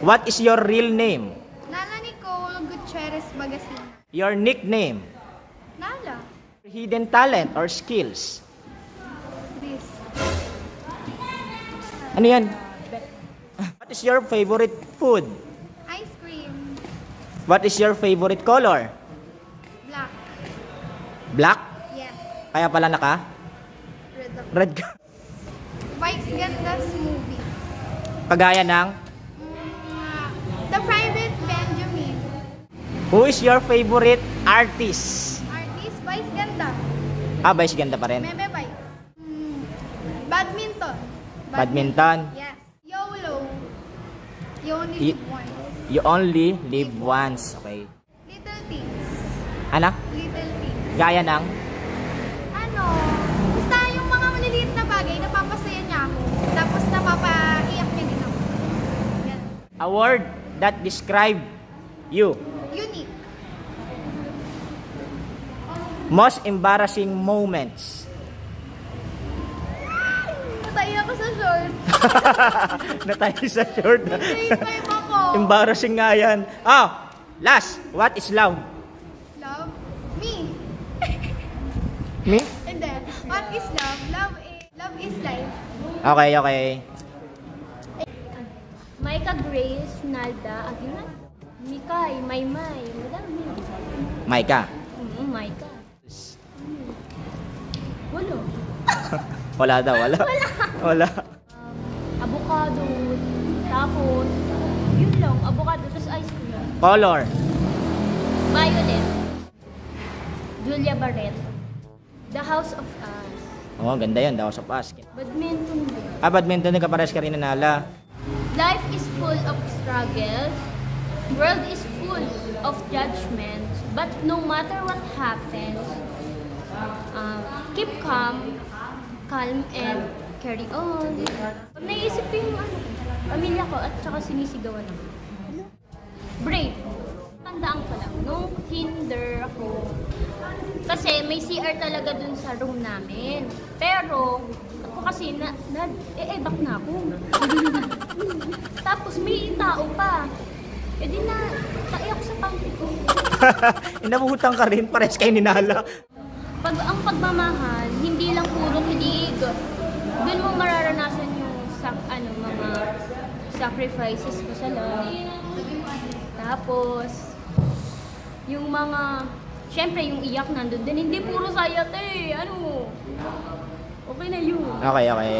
What is your real name? Nala Nicole Gutierrez Bagasin. Your nickname? Nala. Hidden talent or skills? This. Ano yan? What is your favorite food? Ice cream. What is your favorite color? Black. Black? Yeah. Kaya pala naka? Red. Red ka. Vice Ganda's movie. Kagaya ng? The Private Benjamin. Who is your favorite artist? Artist Vice Ganda. Vice ganda pa rin. Meme Vice. Badminton. Badminton. Yes. YOLO. You only Y- live once. You only live once. Okay. Little things. Ano? Little things. Gaya ng? Ano? Basta yung mga maliliit na bagay, napapasaya niya ako. Tapos napapaiyak niya din ako. Yan. A word that describe you. Unique. Most embarrassing moments. Patay ako sa short. Natay sa short. Grade 5 ako. Embarrassing nga yan. Last. What is love? Love? Me. Me? Hindi. What is love? Love is life. Okay, okay. Maika Grace, Nalda, Aguilar, Mikay, Maymay, madami. Maika. Maika. Wala. Wala daw, wala. Wala. Avocado, tapos, yun lang, avocado, tapos ice cream. Color. Violet. Julia Barreto. The House of Us. Ganda yun. Daw sa basket. Badminton din. Badminton din kapares ka rin na Nala. Life is full of struggles. World is full of judgments. But no matter what happens, keep calm and carry on. Pag naisip ko yung pamilya ko at saka sinisigawan ako. Brave. Tandaan ko lang, nung kinder ako, kasi may CR talaga dun sa room namin. Pero, ako kasi, back na ako. Tapos may tao pa. E di na, kaya ako sa pangki ko. Inabuhutan ka rin, pares kayo ni Nala. Ang pagmamahal, hindi lang puro kilig. Doon mo mararanasan yung mga sacrifices mo sa love. Tapos, yung mga, syempre yung iyak nandun din, hindi puro sayat eh. Okay na yun. Okay, okay.